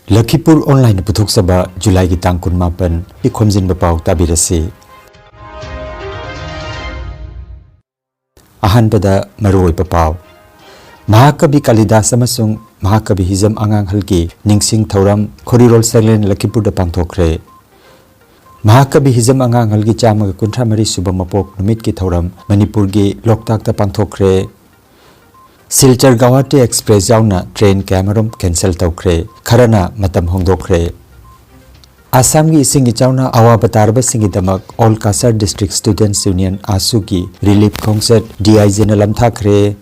Lakhipur Online Puthuk Saba July ki tang kun mapan I Khomjinba Pao tabirasi. Ahanbada Maroi Pao Mahakavi Kalidas amasung Mahakavi Anganghal ki Ningsing Thauram Khorirol Sanglen Lakhipur da pangthokre. Mahakavi Anganghal ki chamaga kuntramari suba mapok numit ki thauram Manipur gi Loktak da pangthokre. Silchar Guwahati Express yauna train Cameron cancel tawkre kharana matam hongdokre. Assam gi ising chauna awa batarba singi damak All Kasar District Students Union ASU ki relief concert DIJ na lamthakre.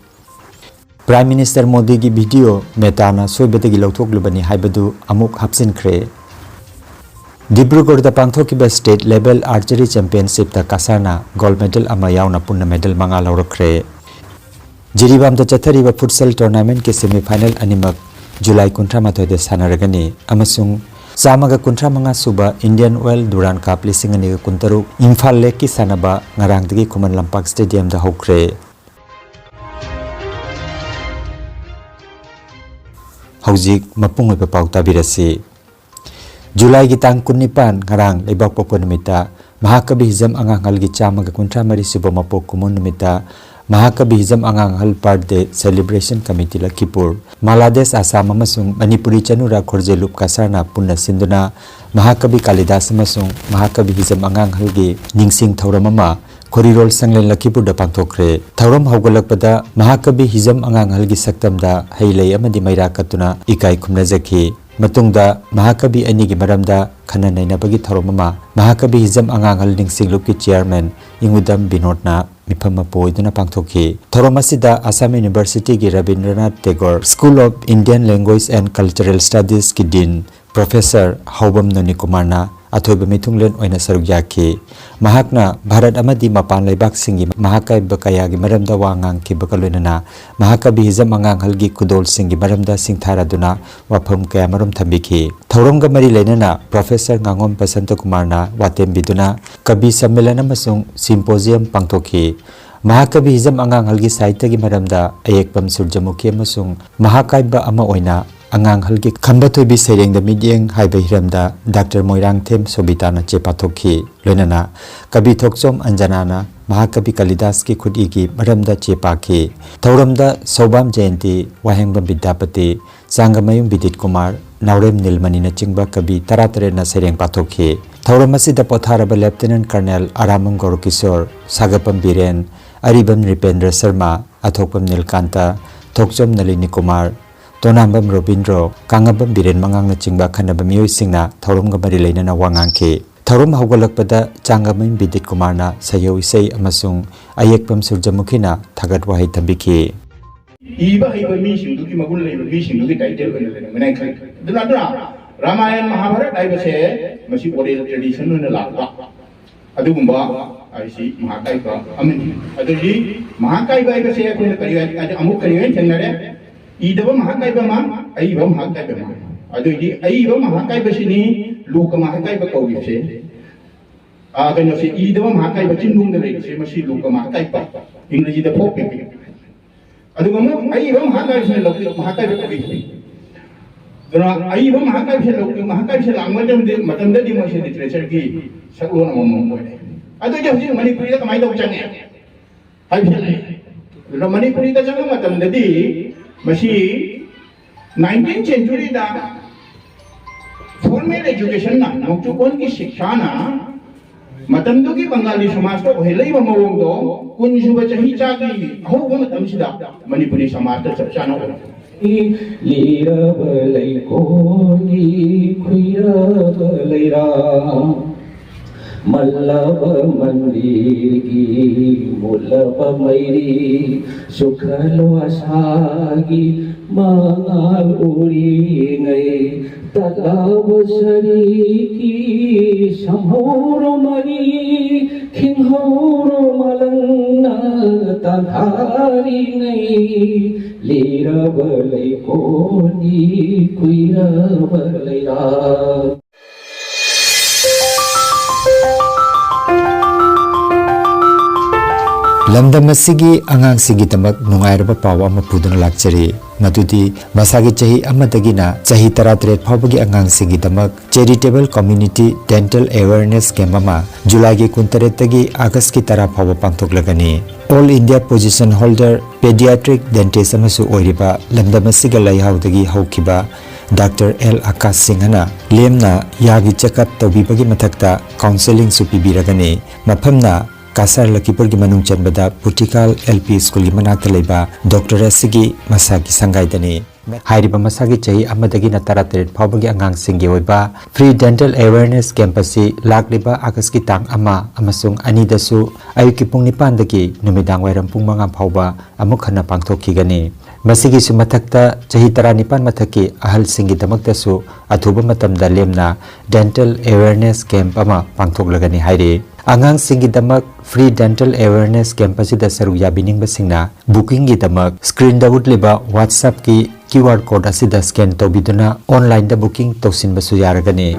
Prime Minister Modi gi video metana soibetagi lauthoklu haibadu amuk hapsinkhre. Dibrugarh da pangthokiba state level archery championship ta kasarna gold medal ama yauna punna medal manga laurokre. Jiribam da chathariba futsal tournament ke semi final animak July kuntramathoi de sanaragani amasung chamaga kuntramanga suba Indian Oil Duran Cup lisingani kuntaruk Imphal Lake ki sanaba ngarangdagi Khuman Lampak Stadium da hokre. Haujik mapungoi pa pau tabirasi. July gi tang 19 ngarang leibak pokon numita Mahakavi Anganghal gi chamaga kuntramari suba mapok kumun numita Mahakavi Anganghal birthday celebration committee Lakhipur Malades Assam amasung Manipuri chanura khorjelup kasarna punna sinduna Mahakavi Kalidas amasung Mahakavi Anganghal gi ningsing thauram ama Khorirol Sanglen Lakhipur da pangthokre. Thauram haugalakpada Mahakavi Anganghal gi saktamda heilei amadi maira katuna ikai khumnajaki. Matungda Mahakavi ani gi maramda khana nainabagi thauram ama Mahakavi Anganghal ningsing lup ki chairman Ingudam Binodna mifama poiduna pangthoki. Thauram asida Assam University gi Rabindranath Tagore School of Indian Language and Cultural Studies ki Dean Professor Haubam Noni Kumarna athoiba mithunglen oina saruk yaki. Mahakna Bharat amadi mapan leibak singi Mahakavi bakaya gi maramda wangang ki bakaloinana Mahakavi Anganghal gi kudol singi maramda singtharaduna wafam kaya marom thambiki. Thauram ga mari leinana Professor Ngangom Pasanta Kumarna watem biduna kabi sammelan amasung symposium pangthoki. Mahakavi Anganghal gi sahitya gi maramda ayekpam surjamukhi amasung Mahakavi ama oina Anganghal gi khambathoibi sereng da midyeng haiba hiramda Dr. Moirang Them Sobitana chepathokhi. Loinana Kabi Thokchom Anjanana Mahakavi Kalidas ki khudi gi maramda chepakhi. Thauramda Sobam Jayanti Wahengbam Vidyapati Sangamayum Vidit Kumar Naurem Nilmani na chingba kabi taratare na sereng pathokhi. Thauram asida potharaba Lieutenant Colonel Aramam Gaurkishore Sagapam Biren Aribam Nripendra Sharma Athokpam Nilkanta Thokchom Nalini Kumar Tonambam Robindro Kangabam Biren mangang na chingba khanaba miyoi singna thauram ga mari leinana wangangki. Thauram haugalakpada Changamim Vidit Kumarna sayo isai amasung ayekpam surjamukhina thagat wahai thambiki. Iba mi singduki magun leiba mi singduki title oina menai khai duna Ramayan Mahabharata aiba se masi oral tradition oina lakwa adugumba aisi Mahakavi amin aduji Mahakavi aiba se koina kariya amuk kariya thenare idaba Mahakavi ma aiba Mahakavi ma aduji aiba Mahakavi sini luka Mahakavi kaugi se kano se idaba Mahakavi chindung da lei se masi luka Mahakavi English da pop adugamo aiba Mahakavi se luka Mahakavi kaugi dona aiba Mahakavi se luka Mahakavi se matam da di masi literature ki saklo na momong boy adu je Manipuri da kamai da change hai philai dona Manipuri da chang matam da di masi 19th century da formal education na nokchukon ki shiksha na matam do ki Bengali samaj to helai ba mawong do kunjuba chahi cha ki ho ba matam sida Manipuri samaj ta chapcha na lira balai ko ni khuira balai ra mallaba mandir ki mulaba mairi sukhalo asagi mangal uri ngai talab sari ki samhoro mari kinghoro malangna tanhari ngai lira balai ko ni kuira balai ra. Lamdam asigi angang sigi tamak nungairaba pawa mapuduna lakchari. Madudi masagi chahi amadagina chahi 13 phawbagi angangsingidamag charitable community dental awareness camp ama July gi 29 tagi August ki 10 phawba pangthoklagani. All India position holder pediatric dentist amasu oiriba lamdamasiga layhaudagi haukiba Dr. L. Akash Singhana lemna yagi checkup tawbibagi mathakta counseling su pibiragani. Maphamna Kasar Lakhipur ki manung chanbada Putikal LP School ki manakta leiba Dr. Asigi masagi sangaidani. Hairiba masagi chahi amadagi na 13 phawbagi angang singi oiba free dental awareness campus si lakliba August ki tang ama amasung ani dasu ayuki pung 9 dagi numidang wairam pung 9 phawba amuk khana pangthokkigani. Masigi su mathakta chahi 19 mathaki ahal singi damakta su athuba matamda lemna dental awareness camp ama pangthoklagani hairi. Angang singi damak free dental awareness campus da saru yabining basingna booking gi damak screen da utliba WhatsApp ki QR code asida scan tobiduna online da booking tawsin basu yaragani.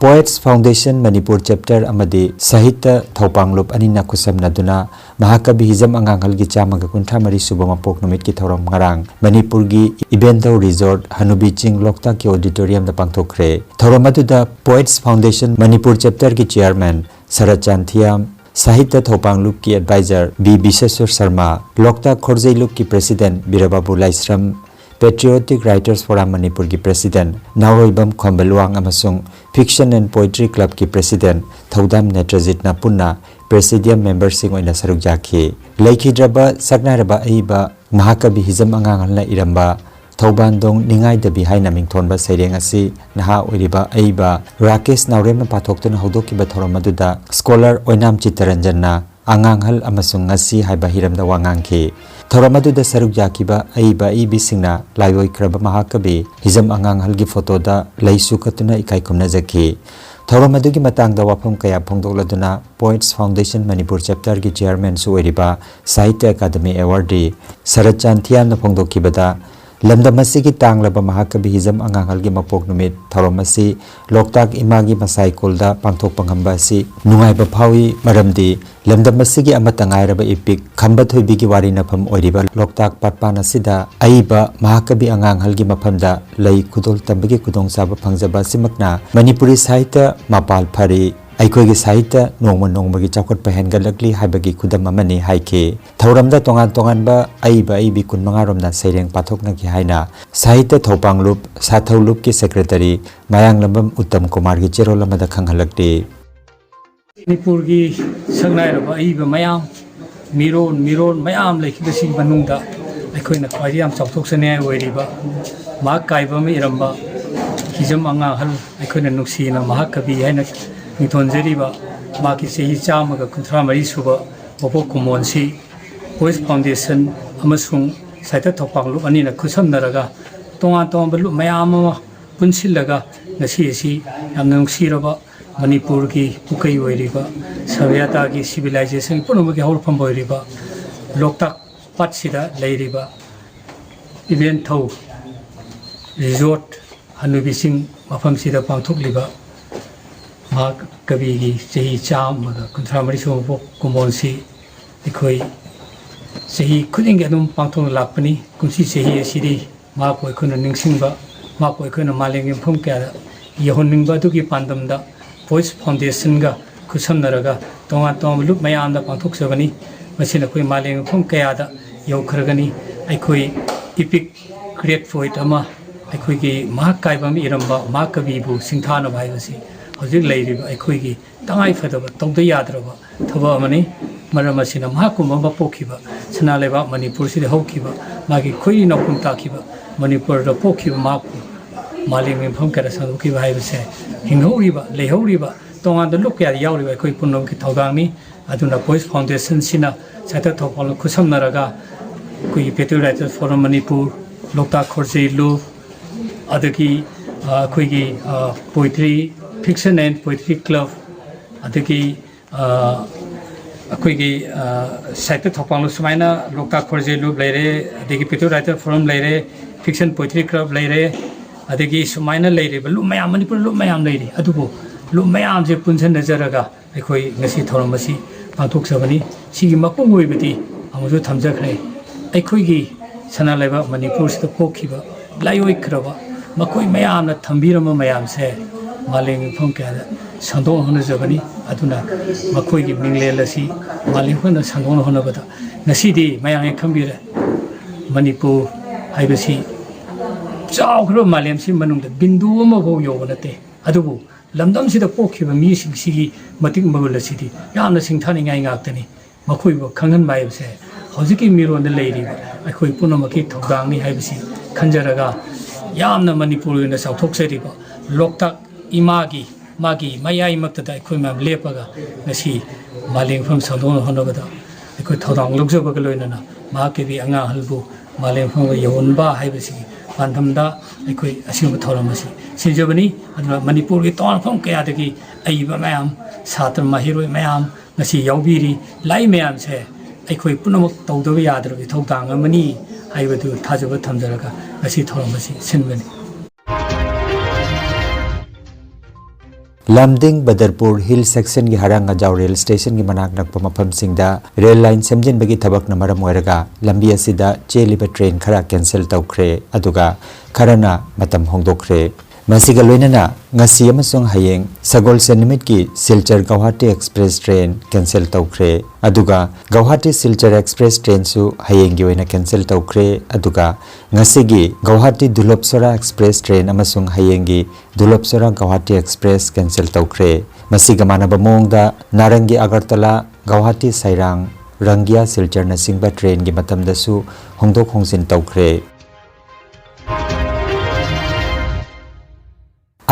Poets Foundation Manipur chapter amadi Sahitya Thopanglup anina kusamnaduna Mahakavi Anganghal gi chamaga 53 suba mapok numit ki thoram ngarang Manipur gi Ibento Resort Hanubi Ching Lokta ki auditorium da pangthokre. Thoram aduda Poets Foundation Manipur chapter ki chairman Sarachan Thiam, Sahitya Thopanglup ki advisor B. Biseswar Sharma, Lokta Khorjailup ki president Birababu Laisram, Patriotic Writers Forum Manipur ki president Naroibam Khombaluang amasung Fiction and Poetry Club ki president Thaudam Netrajit na punna presidium members sing oina saruk jakhi. Laikhidraba saknaraba aiba Mahakavi Anganghal na iramba Thobandong ningai dabi haina mingthonba saireng asi naha oiriba aiba Rakesh Naurem na pathoktuna hodokiba thoramaduda scholar Oinam Chitaranjanna Anganghal amasung ngasi haiba hiramda wangangki. Thoramadu saruk yakiba aiba ibisingna laioi kraba Mahakavi Anganghal gi photo da laisu katuna ikai kumna jaki. Thoramadu gi matang da wafam kaya phongdokladuna Poets Foundation Manipur chapter gi chairman su oiriba Sahitya Academy awardee Sarachan Thiam na phongdokibada lamdamasi ki tanglaba Mahakavi Anganghal gi mapok numit thoramasi Loktak imagi masai kolda pangthok panghamba si nungaiba phawi maramdi lamdamasi gi amatangairaba ipik khamba thoibi gi wari nafam oiriba Loktak patpana sida aiba Mahakavi Anganghal gi maphamda lei khudol tambagi kudong saba phangjaba simakna Manipuri Sahitya mapal phari Aikoi Sahitya nongmagi chakot pahengalakli haibagi kudam amani haike. Thauramda tongan ba aiba aibi kun mangaromna saireng pathokna ki haina Sahitya Thopanglup Sathaulup ki secretary Mayanglambam Uttam Kumar gi cherolamada khanghalakti. Manipur gi sangnai aiba mayam miron mayam lekhibasi manungda aikoina khwari am chawthoksane oiriba Mahakavi me iramba Anganghal aikoina nuksina Mahakavi haina Nitonjeriba Maki Sehi Chamaga Kuntramari Suba Bobo Kumonsi Poets Foundation Amasung Sahitya Thopanglup anina kusam naraga Tongan Balu Mayama Punsilaga Nasi Yamna Nuksiraba Manipur ki Pukai Oiriba Savyata ki civilization Punumaki Horpam Oiriba Loktak Patsida Lairiba Ibento Resort Hanubi Sing Mafam Sida Pangthokliba Mahakavi gi chahi chamaga 53 suba kumonsi ikoi chahi khuding adum pangthong lakpani kumsi chahi asidi mahako ikona ningsingba mahako ikona malengem phom kya yahoningba dugi pandamda Poets Foundation ga khusamnaraga tonga lup mayamda pangthok sabani masina koi malengem phom kya da yaukhirgani aikoi epic great poet ama aikoi gi Mahakavi iramba Mahakavi bu singthana bhaibasi Hojik Lairiba Aikoigi Tangai Fadaba Tongda Yadraba Thaba Amani Maramasina Mahakuma Pokiba Sanaleva Manipur City Hokiba Magi Koi no Kuntakiba Manipur the Pokiba Maku Maling from Karasanuki Hivase Hingoriba Lehoriba Tonga the look at Yauriba Koi Punoki Togami Aduna Poets Foundation Sina Sata Topolo Kusam Naraga Kui Petu Writers Forum Manipur Lokta Khorjailu Adaki Kuigi Poetry Fiction and Poetry Club adagi akoigi Sahitya Thopanglup sumaina Loktak Khorjailup leire adagi Petu Writer Forum leire Fiction Poetry Club leire adagi sumaina leire lu mayam Manipur lu mayam leire adubu lu mayam je punsan nazaraga aikoi ngasi thoramasi पांथोक्सबनी सिगी मपुंग ओइबदी अमजु थमजखरे अखोइगी सना लेबा मणिपुर सिदा पोखिबा लायोइ खरबा मकोइ मयामना थंबीरम मयाम से मालेंग फम क्या संदों होने जबनी अदुना मकोइगी मिंगलेल असि मालेंग fun संदों होने बदा नसीदी मयांग खंबीरे मणिपुर हाइबसी चाउखरो मालेम सि मनुंग बिंदु अमबो योबनते अदुबु लमदम सिदा पोखिबा मी सिंगी मतिक मगुल सिदी यामना सिंथानिंगाइ गाक्तनी मखोइबो खंगन बाइबसे हौजिकी मिरोन लेरिबा अखोइ पुनमकी थौदांगनी हाइबसी खंजरगा यामना मणिपुर न साउथोक्सरिबा लोकताक इमागी मागी मयाई मक्तदा अखोइ मैम लेपगा नसी मालेंफम संदोन होनबदा अखोइ थौदांग लुगजबगा लोइनना महाकवि अंगांगहलबु मालेंफम यौनबा हाइबसी पांथमदा अखोइ असिम थौरमसी सिजबनी अदुना मणिपुर की तोनफम कयादगी अइबा मैम छात्र महिरोइ मैम नसी यौबिरी लाई मैम से अखोइ पुनमक तौदब यादरबि थौदांग अमनी हाइबदु थाजब थमजरगा नसी थौरमसी सिनबनी लमदिंग बदरपुर हिल सेक्शन की हरंगा जाव रेल स्टेशन की मनाक नक्प मफम सिंगदा रेल लाइन सेमजिनबगी थबक न मरम ओइरगा लंबी असिदा चेलिबा ट्रेन खरा कैंसिल तौख्रे अदुगा खरना मतम होंदोख्रे मसिगा लोइनना ngasi amasung hayeng sagolsen nimit ki silchar Guwahati express train cancel taukhre aduga Guwahati silchar express train su hayeng gi oina cancel taukhre aduga ngasi gi Guwahati Dulopsora express train amasung hayeng gi Dulopsora Guwahati express cancel taukhre masiga manaba mongda Narangi Agartala Guwahati Sairang Rangia silchar na singba train gi matam da su hongdok hongsin taukhre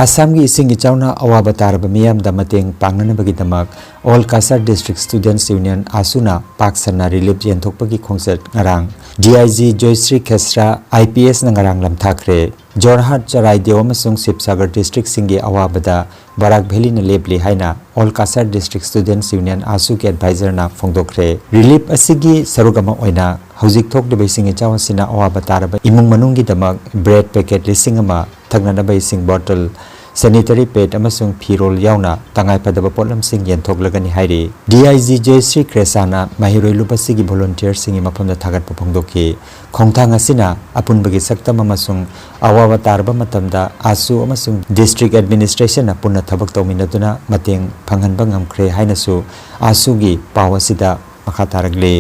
Assam की इसिंग इचाउना अवाबा तारबा मियाम दा मतेंग पांगनबगी दमक all कासर district students union आसुना पाकसना relief जेंथोकपगी खोंसत ngarang DIG Joyश्री खेसरा IPS na ngarang lamthakre Jorhat Charaideo amasung Sipsagar district singi awabada Barak Valley na lebli haina All Kasar district students union asu ke advisor na phongdokre relief asigi sarugama oina hauzik thok de basing chawa sina awaba taraba imung manungi damak bread packet lisingama thakna bai sing bottle sanitary pad amasung phirol yauna tangai padaba potlam sing yen thoklagani hairi DIG Joyश्री Kresana mahiroi lupasigi volunteer singi maphamda thagat phongdoki khongthang asina apunbagi saktam amasung awaba tarba matamda asu amasung district administration na punna thabak tawminaduna mateng phanghanba ngamkhre hainasu asugi pawasida makha taragle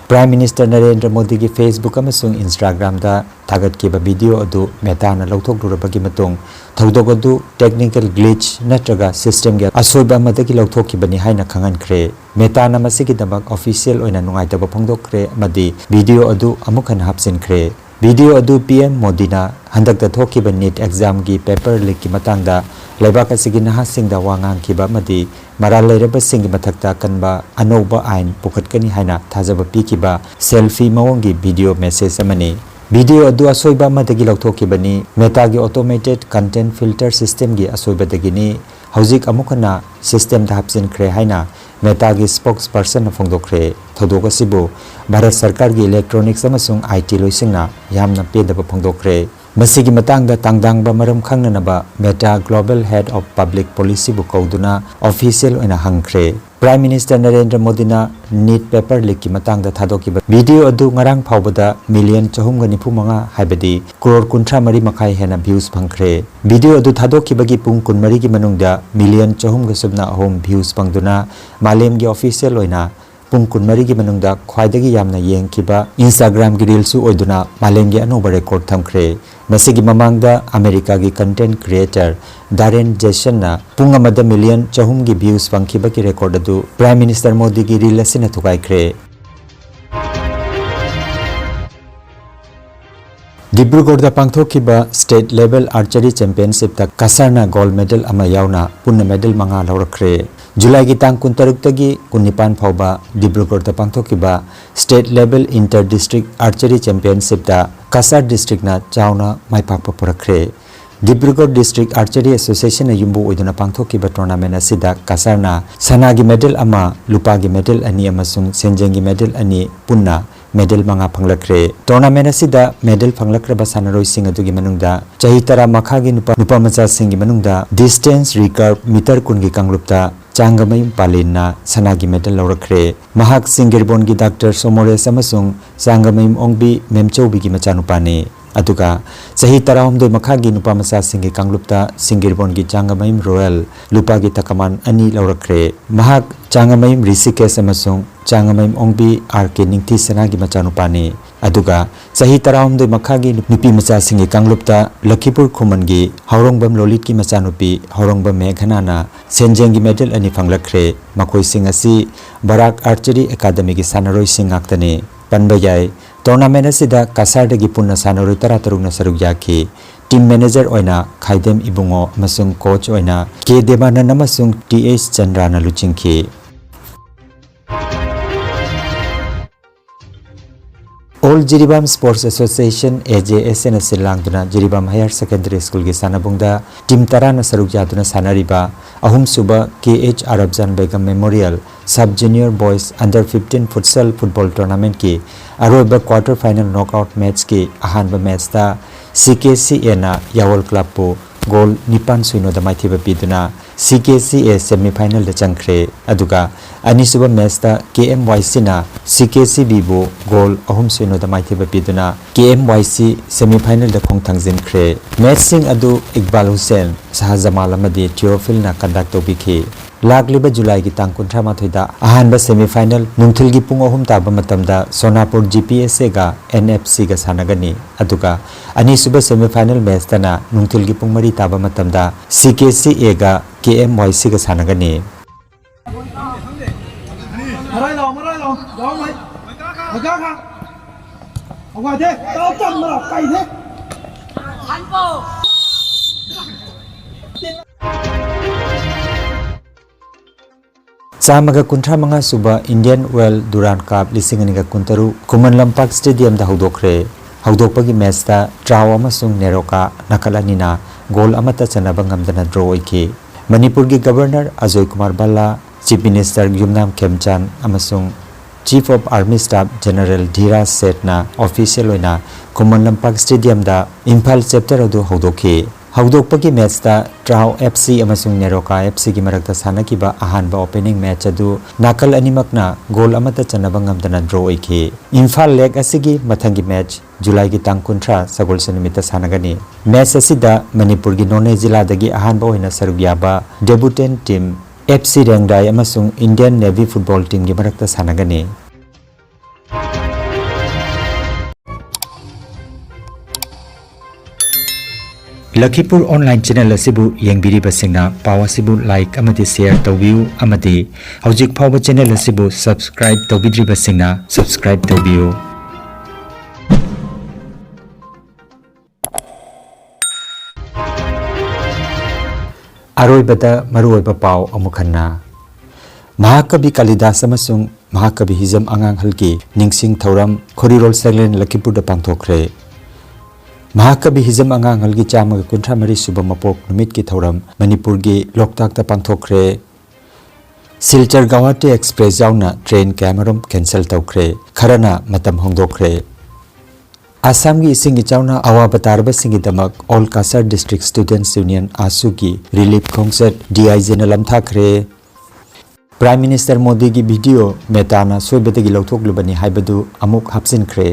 Prime Minister Narendra Modi ki Facebook amasung Instagram da thagat ki ba video adu meta na lauthok lurabagi matung thodok adu technical glitch natraga system ge asoiba madagi lauthok ki bani haina khangan khre meta na masigi dabak official oina nungai taba phongdok khre madi video adu amukhan hapsin khre video adu PM Modi na handak da thoki ba NEET exam gi paper leak ki matang da laibak asigi naha sing da wangang ki ba madi maral leiraba sing gi mathakta kanba anoba ain pukhatkani haina thajaba pi ki ba selfie mawong gi video message amani video adu asoiba madagi lauthok bani meta gi automated content filter system gi asoiba dagini hauzik amukhana system da hapsin khre haina meta gi spokesperson na phongdokre thodok asibu Bharat Sarkar gi electronics amasung IT loisingna yamna pedaba phongdokre masigi matangda tangdangba maram khangnanaba meta global head of public policy bu kauduna official oina hangkhre Prime Minister Narendra Modi na NEET paper leak ki matangda thadoki video adu ngarang phawbada million 495 haibadi crore 13 makhai hena views phangkhre video adu thadoki bagi pung 13 gi manungda million 409 views pangduna malem gi official oina pung 13 gi manungda khwaidagi yamna yengkiba Instagram gi reel su oiduna malem gi anoba record thamkhre masigi mamangda America gi content creator Darren Jason na pung amada million 4 gi views pangkiba ki record adu Prime Minister Modi gi reel asina thukai khre Dibrugarh da pangthokiba state level archery championship ta kasarna gold medal ama yauna punna medal manga lawrakre July gi tang 13 tagi 19 phawba Dibrugarh da pangthokiba state level inter district archery championship da Kasar district na chauna maipakpa purakre Dibrugarh district archery association na yumbu oiduna pangthokiba tournament asida Kasarna sanagi medal ama lupa gi medal ani amasung senjeng gi medal ani punna medal manga phanglakre tournament asida medal phanglakra basanaroi sing adugi manungda chahi tara makhagi nupa macha sing gi manungda distance recurve meter kun gi kanglupta changamai palina sanagi medal laurakre mahak singirbon gi Dr. Somores amasung changamai ongbi memchobi gi machanupani aduga sahi tarahumdoi makhagi nupa macha singi kanglupta singirbon gi changamai royal lupa gi takaman ani laurakre mahak changamai risikesh amasung changamai ongbi RK ningthi sanagi machanupani aduga sahi tarahumdoi makhagi nupi macha singi kanglupta Lakhipur Khomangi haurongbam lolit ki machanupi haurongbam meghanana senjeng gi medal ani phanglakre makhoi sing asi Barak Archery Academy gi sanaroi sing aktani panbayai tournament asida kasar dagi punna sanaroi tara tarugna saruk yaki team manager oina khaidem ibungo amasung coach oina K Devanan amasung TH Chandrana luchingki All Jiribam Sports Association AJSN Silangduna Jiribam Higher Secondary School gi sanabungda team tarana saruk yaduna sanariba ahum suba KH Arabjan Begum Memorial Sub Junior Boys Under 15 Futsal Football Tournament ki aroba quarter final knockout match ki ahanba match ta CKCA na Yawol Club pu goal nipan suino da maithiba piduna CKCA semi final da changkhre aduga anisuba match ta KMYC na CKCB bu goal ahum suino da maithiba piduna KMYC semi final da khongthangjin khre match sing adu Iqbal Hussain Sahajamal amadi Theophil na conduct tobikhi Lagliba July ki tang 13 da ahanba semi final nungthil gi pung ahum taba matamda Sonapur GPSA ga NFC ga sanagani aduga ani suba semi final match tana nungthil gi pung mari taba matamda CKCA ga KMYC ga sanagani Samaga kuntra manga suba Indian Well Duran Cup lisinganiga kuntaru Kuman Lampak Stadium da haudokre haudokpagi match ta draw amasung neroka nakalanina goal amata chanaba ngamdana draw oiki Manipur gi Governor Ajoy Kumar Balla Chief Minister Yumnam Khemchan amasung Chief of Army Staff General Dhiraj Seth na official oina Kuman Lampak Stadium da Imphal chapter adu haudokhi haudokpagi match ta Trau FC amasung Neroka FC gi marakta sanakiba ahanba opening match adu nakal animakna goal amata chanaba ngamdana draw oiki Imphal Lake asigi mathangi match July gi tang 13 sagol sanimita sanagani match asida Manipur gi None Jilla dagi ahanba oina sarugyaba debutant team FC Rangdai amasung Indian Navy football team gi marakta sanagani Lakhipur online channel asibu yengbiriba singna pawa sibu like amati share tawbiu amati hojik phawa channel asibu subscribe tawbidriba singna subscribe tawbiu aroibada maruoiba paw amukhanna Mahakavi Kalidas amasung Mahakavi Hizam Anganghal ki ningsing thauram khorirol saglen Lakhipur da pangthokre Mahakavi Hizam Anganghal gi chamaga kuntra mari suba mapok numit ki thauram Manipur gi Loktak ta pangthokre Silchar Guwahati Express jauna train camarom cancel tawkre kharana matam hongdokre Assam gi singi chauna awabatarba singi damak All Kasar District Students Union ASU gi relief concert DIJ na lamthakre Prime Minister Modi gi video metana soibadagi lautoklubani haibadu amuk hapsinkhre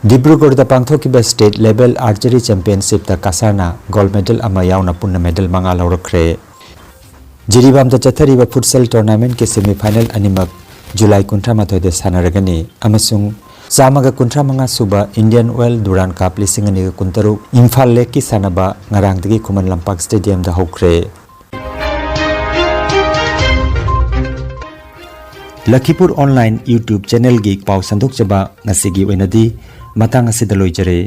Dibrugarh da pangthokiba state level archery championship ta kasarna gold medal ama yauna punna medal manga laurakre Jiribam da chathariba futsal tournament ke semi final animak July 13 de sanaragani amasung Samaga kuntra manga suba Indian Well Duran Cup lisingani kuntaru Imphal Lake ki sanaba ngarangdagi Kuman Lampak Stadium da hokre Lakhipur Online YouTube channel gi paw sandok chaba ngasigi wenadi matang asida loijare